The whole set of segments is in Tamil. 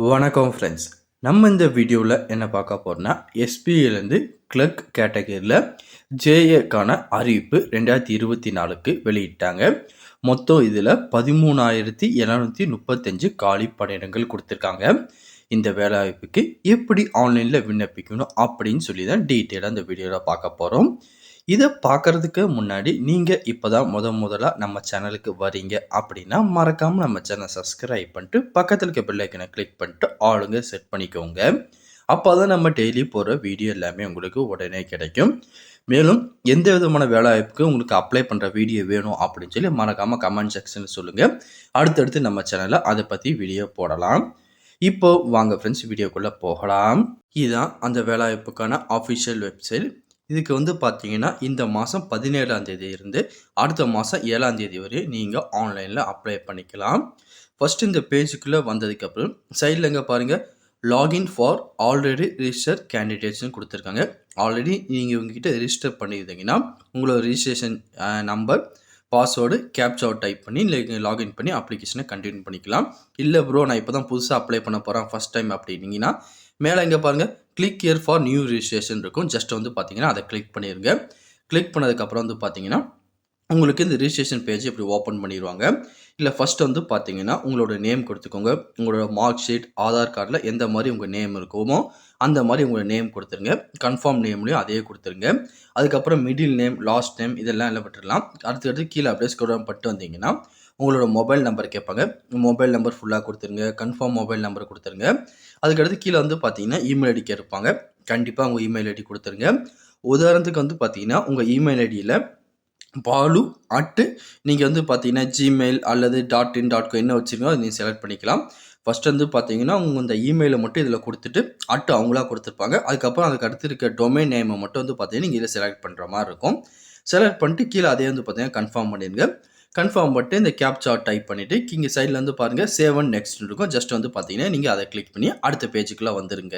வணக்கம் ஃப்ரெண்ட்ஸ். நம்ம இந்த வீடியோவில் என்ன பார்க்க போறோம்னா, எஸ்பிஐலேருந்து கிளர்க் கேட்டகரியில் ஜேஏக்கான அறிவிப்பு 2024க்கு வெளியிட்டாங்க. மொத்தம் இதில் 13,735 காலி பணியிடங்கள் கொடுத்துருக்காங்க. இந்த வேலைவாய்ப்புக்கு எப்படி ஆன்லைனில் விண்ணப்பிக்கணும் அப்படின்னு சொல்லி தான் டீட்டெயிலாக இந்த வீடியோவில் பார்க்க போகிறோம். இதை பார்க்குறதுக்கு முன்னாடி நீங்கள் இப்போ தான் முதல்ல நம்ம சேனலுக்கு வரீங்க அப்படின்னா மறக்காமல் நம்ம சேனலை சப்ஸ்கிரைப் பண்ணிட்டு பக்கத்தில் இருக்க பெல் ஐக்கனை கிளிக் பண்ணிட்டு ஆளுங்க செட் பண்ணிக்கோங்க. அப்போ தான் நம்ம டெய்லி போகிற வீடியோ எல்லாமே உங்களுக்கு உடனே கிடைக்கும். மேலும் எந்த விதமான வேலைவாய்ப்புக்கு உங்களுக்கு அப்ளை பண்ணுற வீடியோ வேணும் அப்படின்னு சொல்லி மறக்காமல் கமெண்ட் செக்ஷனில் சொல்லுங்கள். அடுத்தடுத்து நம்ம சேனலில் அதை பற்றி வீடியோ போடலாம். இப்போ வாங்க ஃப்ரெண்ட்ஸ், வீடியோக்குள்ளே போகலாம். இதுதான் அந்த வேலைவாய்ப்புக்கான ஆஃபிஷியல் வெப்சைட். இதுக்கு பார்த்தீங்கன்னா இந்த மாதம் 17ஆம் தேதி இருந்து அடுத்த மாதம் 7ஆம் தேதி வரை நீங்கள் ஆன்லைனில் அப்ளை பண்ணிக்கலாம். ஃபஸ்ட்டு இந்த பேஜுக்குள்ளே வந்ததுக்கப்புறம் சைடில் எங்கே பாருங்கள், லாகின் ஃபார் ஆல்ரெடி ரிஜிஸ்டர் கேண்டிடேட்ஸ்னு கொடுத்துருக்காங்க. ஆல்ரெடி நீங்கள் இவங்ககிட்ட ரிஜிஸ்டர் பண்ணியிருந்தீங்கன்னா உங்களோட registration number, password, captcha type பண்ணி லாகின் பண்ணி அப்ளிகேஷனை கண்டினியூ பண்ணிக்கலாம். இல்லை ப்ரோ, நான் இப்போ தான் புதுசாக அப்ளை பண்ண போகிறேன் ஃபஸ்ட் டைம் அப்படின்னீங்கன்னா மேலே இங்கே பாருங்கள் click here for new registration இருக்கும். ஜஸ்ட் பார்த்தீங்கன்னா அதை கிளிக் பண்ணிடுங்க. கிளிக் பண்ணதுக்கப்புறம் பார்த்தீங்கன்னா உங்களுக்கு இந்த ரிஜிஸ்ட்ரேஷன் பேஜ் இப்படி ஓப்பன் பண்ணிடுவாங்க. இல்லை ஃபஸ்ட்டு பார்த்தீங்கன்னா உங்களோட நேம் கொடுத்துக்கோங்க. உங்களோட மார்க் ஷீட், ஆதார் கார்டில் எந்த மாதிரி உங்கள் நேம் இருக்குமோ அந்த மாதிரி உங்களோட நேம் கொடுத்துருங்க. கன்ஃபார்ம் நேம்லேயும் அதே கொடுத்துருங்க. அதுக்கப்புறம் மிடில் நேம், லாஸ்ட் நேம் இதெல்லாம் எல்லாம் விட்டுடலாம். அடுத்தடுத்து கீழே அப்படியே ஸ்க்ரோல் பண்ணிட்டு வந்தீங்கன்னா உங்களோட மொபைல் நம்பர் கேட்பாங்க. மொபைல் நம்பர் ஃபுல்லாக கொடுத்துருங்க. கன்ஃபார்ம் மொபைல் நம்பர் கொடுத்துருங்க. அதுக்கடுத்து கீழே பார்த்தீங்கன்னா இமெயில் ஐடி கேட்பாங்க. கண்டிப்பாக உங்கள் இமெயில் ஐடி கொடுத்துருங்க. உதாரணத்துக்கு பார்த்தீங்கன்னா உங்கள் இமெயில் ஐடியில் பாலு நீங்கள் பார்த்தீங்கன்னா ஜிமெயில் அல்லது .in.co என்ன வச்சுருக்கோ அதை நீங்கள் செலக்ட் பண்ணிக்கலாம். ஃபஸ்ட்டு பார்த்தீங்கன்னா உங்கள் இந்த இமெயிலை மட்டும் இதில் கொடுத்துட்டு அவங்களா கொடுத்துருப்பாங்க. அதுக்கப்புறம் அதுக்கு அடுத்து இருக்க டொமைன் நேமை மட்டும் பார்த்தீங்கன்னா நீங்கள் இதில் செலக்ட் பண்ணுற மாதிரி இருக்கும். செலக்ட் பண்ணிட்டு கீழே அதே பார்த்தீங்கன்னா கன்ஃபார்ம் பண்ணிடுங்க. கன்ஃபார்ம் பண்ணிட்டு இந்த கேப்சா டைப் பண்ணிவிட்டு இங்கே சைடில் பாருங்கள் சேவ் அண்ட் நெக்ஸ்ட் இருக்கும். ஜஸ்ட் பார்த்தீங்கன்னா நீங்கள் அதை கிளிக் பண்ணி அடுத்த பேஜுக்குள்ளே வந்துருங்க.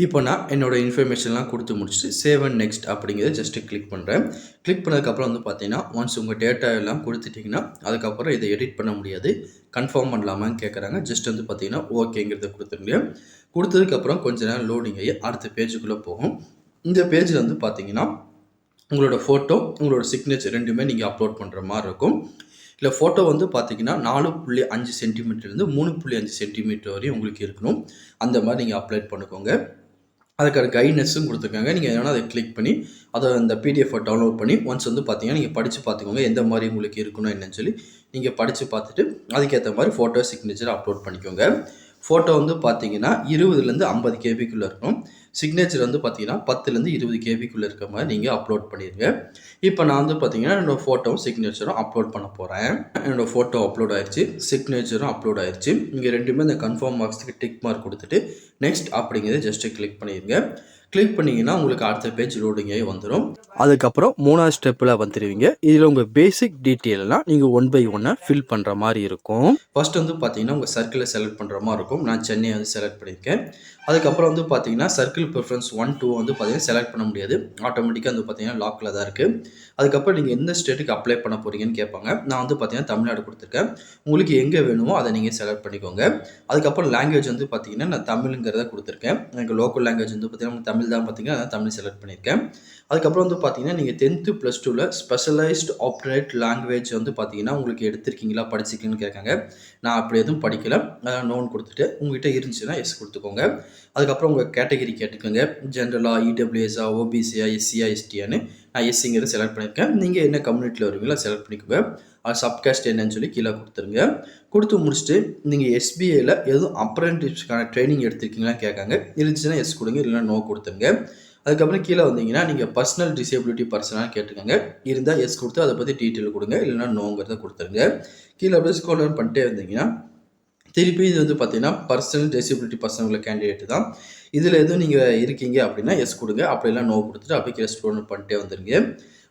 இப்போ நான் என்னோடய இன்ஃபர்மேஷன்லாம் கொடுத்து முடிச்சுட்டு சேவ் அண்ட் நெக்ஸ்ட் அப்படிங்கிறத ஜஸ்ட்டு கிளிக் பண்ணுறேன். கிளிக் பண்ணதுக்கப்புறம் பார்த்தீங்கன்னா ஒன்ஸ் உங்கள் டேட்டா எல்லாம் கொடுத்துட்டிங்கன்னா அதுக்கப்புறம் இதை எடிட் பண்ண முடியாது. கன்ஃபார்ம் பண்ணலாமான்னு கேட்குறாங்க. ஜஸ்ட் பார்த்தீங்கன்னா ஓகேங்கிறத கொடுத்துருங்க. கொடுத்ததுக்கப்புறம் கொஞ்ச நேரம் லோடிங் ஆகி அடுத்த பேஜுக்குள்ளே போகும். இந்த பேஜில் பார்த்தீங்கன்னா உங்களோட ஃபோட்டோ, உங்களோட சிக்னேச்சர் ரெண்டுமே நீங்கள் அப்லோட் பண்ணுற மாதிரி இருக்கும். இல்லை ஃபோட்டோ பார்த்தீங்கன்னா 4.5 சென்டிமீட்டர்லேருந்து 3.5 சென்டிமீட்டர் வரையும் உங்களுக்கு இருக்கணும். அந்த மாதிரி நீங்கள் அப்லோட் பண்ணிக்கோங்க. அதுக்கான கைட்னஸும் கொடுத்துருக்காங்க. நீங்கள் எதனா அதை கிளிக் பண்ணி அதை அந்த பிடிஎஃபை டவுன்லோட் பண்ணி ஒன்ஸ் பார்த்தீங்கன்னா நீங்கள் படித்து பார்த்துக்கோங்க எந்த மாதிரி உங்களுக்கு இருக்கணும் என்னன்னு சொல்லி நீங்கள் படித்து பார்த்துட்டு அதுக்கேற்ற மாதிரி ஃபோட்டோ, சிக்னேச்சர் அப்லோட் பண்ணிக்கோங்க. ஃபோட்டோ பார்த்தீங்கன்னா 20லேருந்து 50 கேபிக்குள்ளே இருக்கும். சிக்னேச்சர் பார்த்தீங்கன்னா 10லேருந்து 20 கேபிக்குள்ளே இருக்க மாதிரி நீங்கள் அப்லோட் பண்ணிடுங்க. இப்போ நான் பார்த்தீங்கன்னா என்னோடய ஃபோட்டோவும் சிக்னேச்சரும் அப்லோட் பண்ண போகிறேன். என்னோடய ஃபோட்டோ அப்லோட் ஆயிடுச்சு, சிக்னேச்சரும் அப்லோட் ஆயிடுச்சு. இங்கே ரெண்டுமே இந்த கன்ஃபார்ம் மார்க்ஸுக்கு டிக் மார்க் கொடுத்துட்டு நெக்ஸ்ட் அப்படிங்கிறத ஜஸ்ட்டு கிளிக் பண்ணிடுங்க. கிளிக் பண்ணிங்கன்னா உங்களுக்கு அடுத்த பேஜ் லோடிங் ஆகி வந்துடும். அதுக்கப்புறம் 3வது ஸ்டெப்பில் வந்துடுவீங்க. இதில் உங்கள் பேசிக் டீட்டெயிலெலாம் நீங்கள் 1 by 1 ஃபில் பண்ணுற மாதிரி இருக்கும். ஃபஸ்ட் பார்த்தீங்கன்னா உங்கள் சர்க்கிளை செலக்ட் பண்ணுற மாதிரி இருக்கும். நான் சென்னை செலக்ட் பண்ணியிருக்கேன். அதுக்கப்புறம் பார்த்தீங்கன்னா சர்க்கிள் ப்ரிஃபரன்ஸ் 1, 2 பார்த்தீங்கன்னா செலக்ட் பண்ண முடியாது. ஆட்டோமேட்டிக்காக பார்த்தீங்கன்னா லாக்கில் தான் இருக்குது. அதுக்கப்புறம் நீங்கள் எந்த ஸ்டேட்டுக்கு அப்ளை பண்ண போகிறீங்கன்னு கேட்பாங்க. நான் பார்த்தீங்கன்னா தமிழ்நாடு கொடுத்துருக்கேன். உங்களுக்கு எங்கே வேணுமோ அதை நீங்கள் செலக்ட் பண்ணிக்கோங்க. அதுக்கப்புறம் லாங்குவேஜ் பார்த்தீங்கன்னா நான் தமிழுங்கிறத கொடுத்துருக்கேன். எனக்கு லோக்கல் லாங்குவேஜ் பார்த்தீங்கன்னா தமிழ் தான் பார்த்தீங்கன்னா நான் தமிழ் செலக்ட் பண்ணியிருக்கேன். அதுக்கப்புறம் பார்த்தீங்கன்னா நீங்கள் 10th +2ல் ஸ்பெஷலைஸ்டு ஆப்ரேட் லாங்குவேஜ் பார்த்தீங்கன்னா உங்களுக்கு எடுத்திருக்கீங்களா, படிச்சிருக்கீங்கன்னு கேட்காங்க. நான் அப்படி எதுவும் படிக்கலை, அதான் நோன் கொடுத்துட்டு உங்கள்கிட்ட இருந்துச்சுன்னா எஸ் கொடுத்துக்கோங்க. அதுக்கப்புறம் உங்கள் கேட்டகிரி கேட்டுக்கோங்க. ஜென்ரலாக, இடபிள்யூஎஸ்ஆ, ஓபிசியா, எஸ்சியா, எஸ்டியான்னு நான் எஸ்சிங்கிறத செலக்ட் பண்ணியிருக்கேன். நீங்கள் என்ன கம்யூனிட்டியில் வருவீங்களோ செலக்ட் பண்ணிக்கோங்க. சப்காஸ்ட் என்னன்னு சொல்லி கீழே கொடுத்துருங்க. கொடுத்து முடிச்சுட்டு நீங்கள் எஸ்பிஐயில் எதுவும் அப்ரெண்டிஸ்க்கான ட்ரைனிங் எடுத்திருக்கீங்களான்னு கேட்காங்க. இருந்துச்சுன்னா எஸ் கொடுங்க, இல்லைன்னா நோ கொடுத்துருங்க. அதுக்கப்புறம் கீழே வந்தீங்கன்னா நீங்கள் பர்சனல் டிசேபிலிட்டி பர்சனாக கேட்டுக்கோங்க. இருந்தால் எஸ் கொடுத்து அதை பற்றி டீட்டெயில் கொடுங்க, இல்லைன்னா நோங்கிறத கொடுத்துருங்க. கீழே அப்படியே ஸ்க்ரோல் டவுன் பண்ணிட்டே இருந்தீங்கன்னா திருப்பி இது பார்த்தீங்கன்னா பர்சனல் டிசேபிலிட்டி பர்சனல் கேண்டிடேட் தான். இதில் எதுவும் நீங்கள் இருக்கீங்க அப்படின்னா எஸ் கொடுங்க, அப்படிலாம் நோ கொடுத்துட்டு அப்படியே கீழே ஸ்க்ரோல் டவுன் பண்ணிட்டே வந்துருங்க.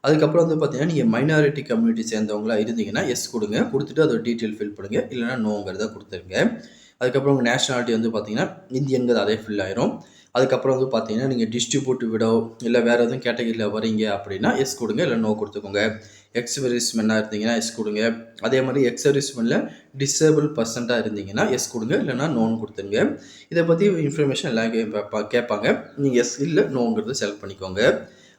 அதுக்கப்புறம் பார்த்தீங்கன்னா நீங்கள் மைனாரிட்டி கம்யூனிட்டி சேர்ந்தவங்களா இருந்தீங்கன்னா எஸ் கொடுங்க, கொடுத்துட்டு அதோட டீட்டெயில் ஃபில் பண்ணுங்கள், இல்லைனா நோங்கிறத கொடுத்துருங்க. அதுக்கப்புறம் உங்கள் நேஷனாலிட்டி பார்த்தீங்கன்னா இந்தியன்கிறது அதே ஃபில் ஆயிரும். அதுக்கப்புறம் வந்து பார்த்தீங்கன்னா, நீங்க டிஸ்ட்ரிபியூட்டிவ் விடோ இல்ல வேற எதுவும் கேட்டகரியில வரீங்க அப்படின்னா, எஸ் குடுங்க. இல்ல நோ குடுத்துக்கோங்க. எக்ஸ் சர்வீஸ்மேனா இருந்தீங்கன்னா, எஸ் குடுங்க. அதே மாரி எக்ஸ் சர்வீஸ்மேன்ல டிசேபிள் பெர்சன்ட்டா இருந்தீங்கன்னா, எஸ் குடுங்க. இல்லன்னா நோன்னு குடுத்துருங்க. இத பத்தி இன்ஃபர்மேஷன் எல்லாம் கேட்பாங்க. நீங்க எஸ் இல்ல நோங்கிறத செலக்ட் பண்ணிக்கோங்க.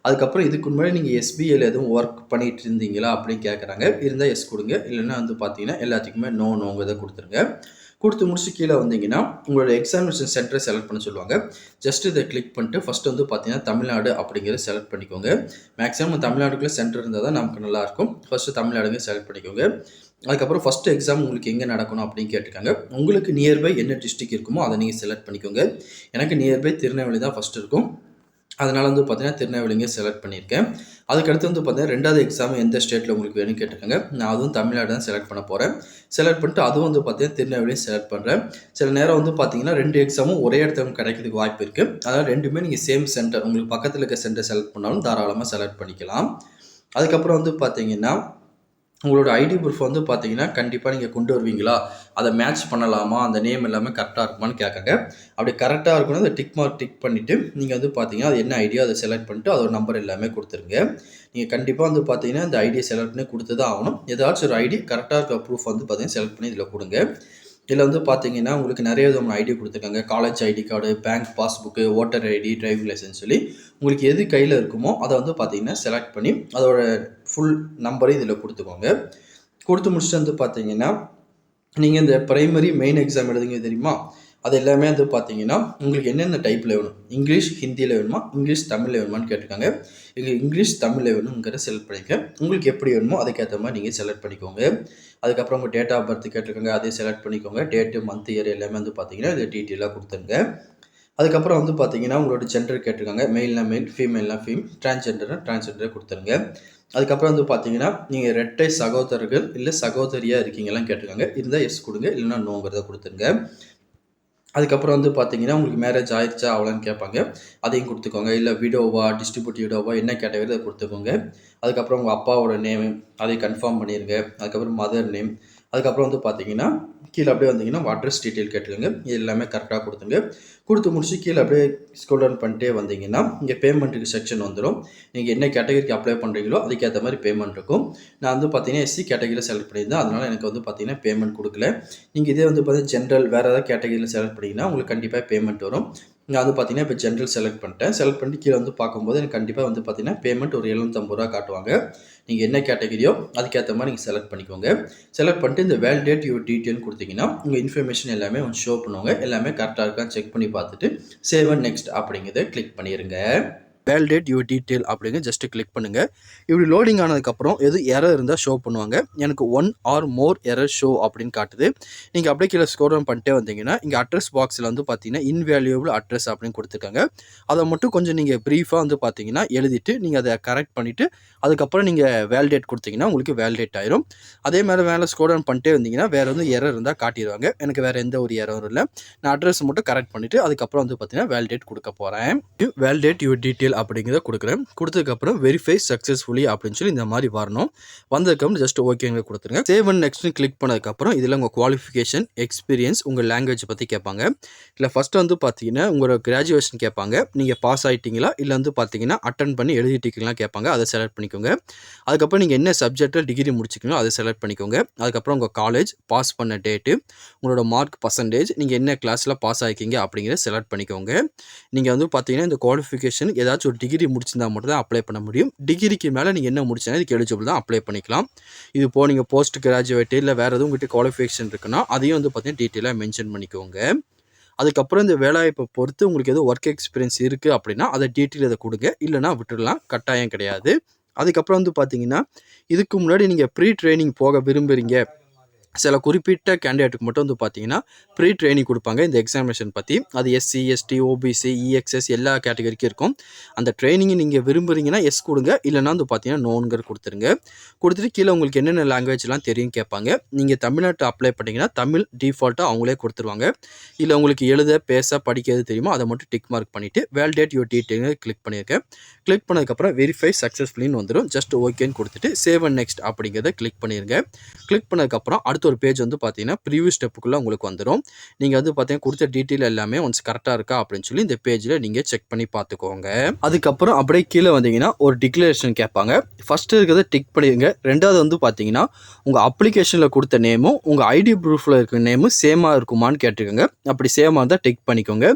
அதுக்கப்புறம் இதுக்கு முன்னாடி நீங்க எஸ்பிஐல எதுவும் ஒர்க் பண்ணிட்டு இருந்தீங்களா அப்படின்னு கேட்குறாங்க. இருந்தா எஸ் குடுங்க. இல்லன்னா வந்து பார்த்தீங்கன்னா, எல்லாத்துக்குமே நோங்கிறத குடுத்துருங்க. குடுத்து முடிச்சு கீழ வந்தீங்கன்னா, உங்களோட எக்ஸாமினேஷன் சென்டர செலக்ட் பண்ண சொல்லுவாங்க. ஜஸ்ட் இத கிளிக் பண்ணிட்டு ஃபர்ஸ்ட் வந்து பார்த்தீங்கன்னா, தமிழ்நாடு அப்படிங்கிறத செலக்ட் பண்ணிக்கோங்க. மேக்ஸிமம் தமிழ்நாடுக்குள்ள சென்டர் இருந்தா தான் நமக்கு நல்லாயிருக்கும். ஃபர்ஸ்ட் தமிழ்நாடுங்க செலக்ட் பண்ணிக்கோங்க. அதுக்கப்புறம் ஃபர்ஸ்ட் எக்ஸாம் உங்களுக்கு எங்க நடக்கணும் அப்படின்னு கேட்டிருக்காங்க. உங்களுக்கு நியர்பை என்ன டிஸ்ட்ரிக்ட் இருக்குமோ அத நீங்க செலக்ட் பண்ணிக்கோங்க. எனக்கு நியர்பை திருநெல்வேலி தான் ஃபர்ஸ்ட் இருக்கும். அதனால வந்து பார்த்தீங்கன்னா, திருநெல்வேலிங்க செலக்ட் பண்ணியிருக்கேன். அதுக்கடுத்து வந்து பார்த்தீங்கன்னா, 2வது எக்ஸாம் எந்த ஸ்டேட்ல உங்களுக்கு வேணும்னு கேட்டிருக்காங்க. நான் அதுவும் தமிழ்நாடு தான் செலக்ட் பண்ண போறேன். செலக்ட் பண்ணிட்டு அதுவும் வந்து பார்த்தீங்கன்னா, திருநெல்வேலியும் செலக்ட் பண்றேன். சில நேரம் வந்து பார்த்தீங்கன்னா, 2 எக்ஸாமும் ஒரே இடத்துல கிடைக்கிறதுக்கு வாய்ப்பு இருக்கு. அதனால 2மே நீங்க சேம் சென்டர் உங்களுக்கு பக்கத்துல இருக்க சென்டர் செலக்ட் பண்ணாலும் தாராளமா செலக்ட் பண்ணிக்கலாம். அதுக்கப்புறம் வந்து பார்த்தீங்கன்னா, உங்களோட ஐடி ப்ரூஃப் வந்து பார்த்தீங்கன்னா, கண்டிப்பா நீங்க கொண்டு வருவீங்களா? அத மேட்ச் பண்ணலாமா? அந்த நேம் எல்லாமே கரெக்ட்டா இருக்குமான்னு கேட்காங்க. அப்படி கரெக்ட்டா இருக்கணும் அந்த டிக் மார்க் டிக் பண்ணிட்டு, நீங்க வந்து பார்த்தீங்கன்னா, அது என்ன ஐடியோ அத செலக்ட் பண்ணிட்டு, அதோட நம்பர் எல்லாமே குடுத்துருங்க. நீங்க கண்டிப்பா வந்து பார்த்தீங்கன்னா, இந்த ஐடிய செலக்ட் பண்ணி குடுத்து தான் ஆகணும். ஏதாச்சும் ஒரு ஐடி கரெக்ட்டா இருக்க ப்ரூஃப் வந்து பார்த்தீங்கன்னா, செலக்ட் பண்ணி இதில குடுங்க. இதில வந்து பார்த்தீங்கன்னா, உங்களுக்கு நெறைய விதமான ஐடி குடுத்துருக்காங்க. College ID card, bank passbook, voter ID, driving license சொல்லி, உங்களுக்கு எது கையில இருக்குமோ, அத வந்து பார்த்தீங்கன்னா, செலக்ட் பண்ணி அதோட ஃபுல் நம்பரையும் இதில குடுத்துக்கோங்க. குடுத்து முடிச்சுட்டு வந்து பார்த்தீங்கன்னா, நீங்க இந்த பிரைமரி, மெயின் எக்ஸாம் எழுதுவீங்க தெரியுமா? அது எல்லாமே வந்து பார்த்தீங்கன்னா, உங்களுக்கு என்னென்ன டைப்ல வேணும்? இங்கிலீஷ், ஹிந்தியில வேணுமா? இங்கிலீஷ், தமிழ்ல வேணுமான்னு கேட்டிருக்காங்க. இங்க இங்கிலீஷ், தமிழ்ல வேணும்ங்கிறத செலக்ட் பண்ணிக்க. உங்களுக்கு எப்படி வேணுமோ அதுக்கேத்த மாரி நீங்க செலக்ட் பண்ணிக்கோங்க. அதுக்கப்புறம் உங்க டேட் ஆஃப் பர்த் கேட்டிருக்காங்க. அதையும் செலக்ட் பண்ணிக்கோங்க. டேட்டு, மந்த், இயர் எல்லாமே வந்து பார்த்தீங்கன்னா, இதில டீட்டெயிலா குடுத்துருங்க. அதுக்கப்புறம் வந்து பார்த்தீங்கன்னா, உங்களோட ஜெண்டர் கேட்டிருக்காங்க. மெயில்னா மெயில், ஃபீமேல்னா டிரான்ஸ்ஜெண்டர்னா டிரான்ஸ்ஜெண்டர குடுத்துருங்க. அதுக்கப்புறம் வந்து பார்த்தீங்கன்னா, நீங்க இரட்டை சகோதரர்கள், இல்ல சகோதரியா இருக்கீங்களான்னு கேட்டிருக்காங்க. இருந்தா எஸ் குடுங்க. இல்லன்னா நோங்கிறத குடுத்துருங்க. அதுக்கப்புறம் வந்து பார்த்தீங்கன்னா, உங்களுக்கு மேரேஜ் ஆயிருச்சா? ஆவலான்னு கேட்பாங்க. அதையும் குடுத்துக்கோங்க. இல்ல விடோவா, டிஸ்ட்ரிபியூட்டிவ் விடோவா என்ன கேட்டகரி அத குடுத்துக்கோங்க. அதுக்கப்புறம் உங்க அப்பாவோட நேமு அதையும் கன்ஃபார்ம் பண்ணிருங்க. அதுக்கப்புறம் மதர் நேம். அதுக்கப்புறம் வந்து பார்த்தீங்கன்னா, கீழ அப்படியே வந்தீங்கன்னா, அட்ரஸ் டீட்டெயில் கேட்டுக்கங்க. இது எல்லாமே கரெக்ட்டா குடுத்துருங்க. குடுத்து முடிச்சு கீழ அப்படியே ஸ்க்ரோல் டவுன் பண்ணிட்டே வந்தீங்கன்னா, இங்க பேமெண்ட்டுக்கு செக்ஷன் வந்துரும். நீங்க என்ன கேட்டகரிக்கு அப்ளை பண்றீங்களோ, அதுக்கேத்த மாரி பேமெண்ட் இருக்கும். நான் வந்து பார்த்தீங்கன்னா, எஸ்சி கேட்டகரில செலக்ட் பண்ணியிருந்தேன். அதனால எனக்கு வந்து பார்த்தீங்கன்னா, பேமெண்ட் குடுக்கல. நீங்க இதே வந்து பார்த்தீங்கன்னா, ஜெனரல் வேற ஏதாவது கேட்டகரில செலக்ட் பண்ணீங்கன்னா, உங்களுக்கு கண்டிப்பா பேமெண்ட் வரும். நான் வந்து பார்த்தீங்கன்னா, இப்ப ஜெனரல் செலக்ட் பண்ணிட்டேன். செலக்ட் பண்ணிட்டு கீழ வந்து பார்க்கும்போது, எனக்கு கண்டிப்பா வந்து பார்த்தீங்கன்னா, பேமெண்ட் ஒரு ரூ. 750 காட்டுவாங்க. நீங்க என்ன கேட்டகரியோ, அதுக்கேத்த மாரி நீங்க செலக்ட் பண்ணிக்கோங்க. செலக்ட் பண்ணிட்டு இந்த வேலிடேட் யுவர் டீட்டெயில் குடுத்தீங்கன்னா, உங்க இன்ஃபர்மேஷன் எல்லாமே வந்து ஷோ பண்ணுவாங்க. எல்லாமே கரெக்ட்டா இருக்கான்னு செக் பண்ணி பார்த்துட்டு, சேவ் அண்ட் நெக்ஸ்ட் அப்படிங்கிறத கிளிக் பண்ணிருங்க. வேலிடேட் யுவர் டீட்டெயில் அப்படிங்க ஜஸ்ட் கிளிக் பண்ணுங்க. இப்படி லோடிங் ஆனதுக்கப்புறம் எது எரர் இருந்தால் ஷோ பண்ணுவாங்க. எனக்கு 1 ஆர் மோர் எரர் ஷோ அப்படின்னு காட்டுது. நீங்கள் அப்படியே கீழே ஸ்க்ரோல் டவுன் பண்ணிட்டே வந்தீங்கன்னா, இங்கே அட்ரஸ் பாக்ஸில் வந்து பார்த்தீங்கன்னா, இன்வேல்யூபிள் அட்ரஸ் அப்படின்னு கொடுத்துருக்காங்க. அதை மட்டும் கொஞ்சம் நீங்கள் ப்ரீஃபாக வந்து பார்த்தீங்கன்னா எழுதிட்டு, நீங்கள் அதை கரெக்ட் பண்ணிவிட்டு, அதுக்கப்புறம் நீங்கள் வேலிடேட் கொடுத்தீங்கன்னா உங்களுக்கு வேலிடேட் ஆயிரும். அதே மாதிரி மேலே ஸ்க்ரோல் டவுன் பண்ணிட்டே வந்தீங்கன்னா, வேறு எதுவும் எரர் இருந்தால் காட்டிடுவாங்க. எனக்கு வேறு எந்த ஒரு எரரும் இல்லை. நான் அட்ரஸ் மட்டும் கரெக்ட் பண்ணிவிட்டு, அதுக்கப்புறம் வந்து பார்த்தீங்கன்னா வேலிடேட் கொடுக்க போகிறேன். வேலிடேட் யுவர் டீட்டெயில் அப்படிங்கிறத கொடுக்குறேன். கொடுத்ததுக்கப்புறம் வெரிஃபை சக்ஸஸ்ஃபுல்லி அப்படின்னு சொல்லி இந்த மாதிரி வரணும். வந்ததுக்கப்புறம் ஜஸ்ட் ஓகேங்க கொடுத்துருங்க. சேவ் அண்ட் நெக்ஸ்ட்னு கிளிக் பண்ணதுக்கப்புறம் இதில் உங்கள் குவாலிஃபிகேஷன், எக்ஸ்பீரியன்ஸ், உங்கள் லாங்குவேஜ் பற்றி கேட்பாங்க. இல்லை ஃபஸ்ட்டு வந்து பார்த்தீங்கன்னா உங்களோட கிராஜுவேஷன் கேட்பாங்க. நீங்கள் பாஸ் ஆகிட்டீங்களா இல்லை வந்து பார்த்தீங்கன்னா அட்டன் பண்ணி எழுதிட்டீங்களா கேட்பாங்க. அதை செலக்ட் பண்ணிக்கோங்க. அதுக்கப்புறம் நீங்கள் என்ன சப்ஜெக்டில் டிகிரி முடிச்சிக்கணும் அதை செலக்ட் பண்ணிக்கோங்க. அதுக்கப்புறம் உங்கள் காலேஜ், பாஸ் பண்ண டேட்டு, உங்களோட மார்க் பர்சன்டேஜ், நீங்கள் என்ன கிளாஸில் பாஸ் ஆகிக்கிங்க அப்படிங்கிறத செலக்ட் பண்ணிக்கோங்க. நீங்கள் வந்து பார்த்தீங்கன்னா இந்த குவாலிஃபிகேஷன் ஏதாச்சும் ஒரு டிகிரி முடிச்சிருந்தா மட்டும் தான் அப்ளை பண்ண முடியும். டிகிரிக்கு மேலே நீங்கள் என்ன முடிச்சீங்கன்னா இதுக்கு எலிஜிபிள் தான் அப்ளை பண்ணிக்கலாம். இது போக நீங்கள் போஸ்ட் கிராஜுவேட்டு இல்லை வேறு எதுவும் உங்கள்கிட்ட குவாலிஃபிகேஷன் இருக்குன்னா அதையும் வந்து பார்த்தீங்கன்னா டீட்டெயிலாக மென்ஷன் பண்ணிக்கோங்க. அதுக்கப்புறம் இந்த வேலைவாய்ப்பை பொறுத்து உங்களுக்கு எதுவும் ஒர்க் எக்ஸ்பீரியன்ஸ் இருக்குது அப்படின்னா அதை டீட்டெயில் இதை கொடுங்க. இல்லைனா விட்டுடலாம், கட்டாயம் கிடையாது. அதுக்கப்புறம் வந்து பார்த்தீங்கன்னா இதுக்கு முன்னாடி நீங்கள் ப்ரீ ட்ரைனிங் போக விரும்புகிறீங்க, சில குறிப்பிட்ட கேண்டிடேட்டுக்கு மட்டும் வந்து பார்த்தீங்கன்னா ப்ரீ ட்ரைனிங் கொடுப்பாங்க இந்த எக்ஸாமினேஷன் பற்றி. அது எஸ்சி, எஸ்டி, ஓபிசி, இஎக்ஸ்எஸ் எல்லா கேட்டகரிக்கும் இருக்கும். அந்த ட்ரைனிங்கை நீங்கள் விரும்புகிறீங்கன்னா எஸ் கொடுங்க. இல்லைனா வந்து பார்த்தீங்கன்னா நோன்கிற கொடுத்துருங்க. கொடுத்துட்டு கீழே உங்களுக்கு என்னென்ன லாங்குவேஜ்லாம் தெரியும் கேட்பாங்க. நீங்கள் தமிழ்நாட்டு அப்ளை பண்ணிங்கன்னா தமிழ் டிஃபால்ட்டாக அவங்களே கொடுத்துருவாங்க. இல்லை உங்களுக்கு எழுத, பேச, படிக்க எது தெரியுமோ அதை மட்டும் டிக் மார்க் பண்ணிவிட்டு வேலிடேட் யுவர் டீட்டெயில் கிளிக் பண்ணியிருக்கேன். கிளிக் பண்ணதுக்கப்புறம் வெரிஃபை சக்ஸஸ்ஃபுல்லின்னு வந்துடும். ஜஸ்ட் ஓகேன்னு கொடுத்துட்டு சேவ் அண்ட் நெக்ஸ்ட் அப்படிங்கிறத கிளிக் பண்ணிடுங்க. கிளிக் பண்ணதுக்கப்புறம் அடுத்து அடுத்த ஒரு பேஜ் வந்து பார்த்தீங்கன்னா ப்ரீவியூ ஸ்டெப்புக்குள்ளே உங்களுக்கு வந்துடும். நீங்கள் வந்து பார்த்தீங்கன்னா கொடுத்த டீட்டெயில் எல்லாமே ஒன்ஸ் கரெக்டாக இருக்கா அப்படின்னு சொல்லி இந்த பேஜில் நீங்கள் செக் பண்ணி பார்த்துக்கோங்க. அதுக்கப்புறம் அப்படியே கீழே வந்தீங்கன்னா ஒரு டிக்ளரேஷன் கேட்பாங்க. ஃபஸ்ட்டு இருக்கிறத டிக் பண்ணிடுங்க. ரெண்டாவது வந்து பார்த்தீங்கன்னா உங்கள் அப்ளிகேஷனில் கொடுத்த நேமும் உங்கள் ஐடி ப்ரூஃபில் இருக்கிற நேமும் சேமாக இருக்குமான்னு கேட்டுக்கோங்க. அப்படி சேமாக இருந்தால் டிக் பண்ணிக்கோங்க.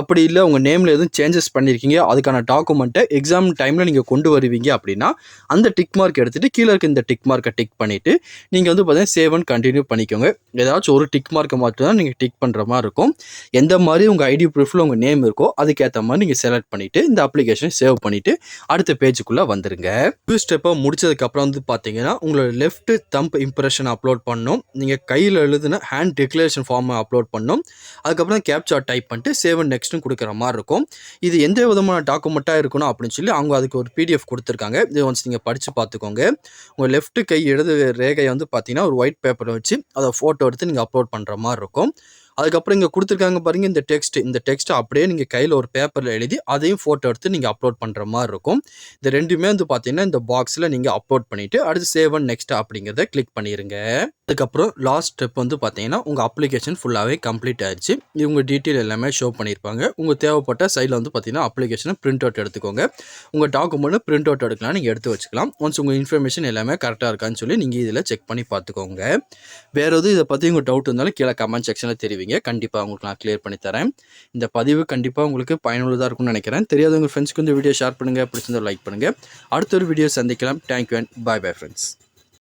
அப்படி இல்லை உங்கள் நேமில் எதுவும் சேஞ்சஸ் பண்ணியிருக்கீங்க, அதுக்கான டாக்குமெண்ட்டை எக்ஸாம் டைமில் நீங்கள் கொண்டு வருவீங்க அப்படின்னா அந்த டிக் மார்க் எடுத்துகிட்டு கீழே இருக்க இந்த டிக் மார்க்கை டிக் பண்ணிவிட்டு நீங்கள் வந்து பார்த்தீங்கன்னா சேவ் அண்ட் கண்டினியூ பண்ணிக்கோங்க. ஏதாச்சும் ஒரு டிக் மார்க்கை மட்டும் தான் நீங்கள் டிக் பண்ணுற மாதிரி இருக்கும். எந்த மாதிரி உங்கள் ஐடி ப்ரூஃபில் உங்கள் நேம் இருக்கோ அதுக்கேற்ற மாதிரி நீங்கள் செலக்ட் பண்ணிவிட்டு இந்த அப்ளிகேஷனை சேவ் பண்ணிவிட்டு அடுத்த பேஜுக்குள்ளே வந்துருங்க. ஃபர்ஸ்ட் ஸ்டெப்பை முடிச்சதுக்கப்புறம் வந்து பார்த்தீங்கன்னா உங்களோட லெஃப்ட் தம்ப் இம்ப்ரெஷன் அப்லோட் பண்ணணும். நீங்கள் கையில் எழுதின ஹேண்ட் டிக்ளரேஷன் ஃபார்மை அப்லோட் பண்ணணும். அதுக்கப்புறம் கேப்சா டைப் பண்ணிட்டு சேவ் அண்ட் நெக்ஸ்ட்னு கொடுக்குற மாதிரி இருக்கும். இது எந்த விதமான டாக்குமெண்ட்டாக இருக்கணும் அப்படின்னு சொல்லி அவங்க அதுக்கு ஒரு பிடிஎஃப் கொடுத்துருக்காங்க. இது ஒன்ஸ் நீங்கள் படித்து பார்த்துக்கோங்க. உங்கள் லெஃப்ட் கை இடது ரேகையை வந்து பார்த்தீங்கன்னா ஒரு ஒயிட் பேப்பரை வச்சு அதை ஃபோட்டோ எடுத்து நீங்கள் அப்லோட் பண்ணுற மாதிரி இருக்கும். அதுக்கப்புறம் இங்கே கொடுத்துருக்காங்க பாருங்கள் இந்த டெக்ஸ்ட்டை அப்படியே நீங்கள் கையில் ஒரு பேப்பரில் எழுதி அதையும் ஃபோட்டோ எடுத்து நீங்கள் அப்லோட் பண்ணுற மாதிரி இருக்கும். இது ரெண்டுமே வந்து பார்த்தீங்கன்னா இந்த பாக்ஸில் நீங்கள் அப்லோட் பண்ணிவிட்டு அடுத்து சேவ் அண்ட் நெக்ஸ்ட் அப்படிங்கிறத கிளிக் பண்ணிடுங்க. அதுக்கப்புறம் லாஸ்ட் ஸ்டெப் வந்து பார்த்தீங்கன்னா உங்கள் அப்ளிகேஷன் ஃபுல்லாகவே கம்ப்ளீட் ஆயிடுச்சு. இவங்க டீட்டெயில் எல்லாமே ஷோ பண்ணியிருப்பாங்க. உங்கள் தேவைப்பட்ட சைடில் வந்து பார்த்தீங்கன்னா அப்ளிகேஷனை பிரிண்ட் அவுட் எடுத்துக்கோங்க. உங்கள் டாக்குமெண்ட் பிரிண்ட் அவுட் எடுக்கலாம், நீங்கள் எடுத்து வச்சுக்கலாம். ஒன்ஸ் உங்கள் இன்ஃபர்மேஷன் எல்லாமே கரெக்டாக இருக்கான்னு சொல்லி நீங்கள் இதில் செக் பண்ணி பார்த்துக்கோங்க. வேறு எதுவும் இதை பற்றி உங்கள் டவுட் இருந்தாலும் கீழே கமெண்ட் செக்ஷனில் தெரிவிங்க. கண்டிப்பாக உங்களுக்கு நான் கிளியர் பண்ணி தரேன். இந்த பதிவு கண்டிப்பாக உங்களுக்கு பயனுள்ளதாக இருக்கும்னு நினைக்கிறேன். தெரியாதவங்க ஃப்ரெண்ட்ஸ்க்கு இந்த வீடியோ ஷேர் பண்ணுங்கள், பிடிச்சிருந்தா லைக் பண்ணுங்கள். அடுத்த ஒரு வீடியோ சந்திக்கலாம். Thank you and bye friends.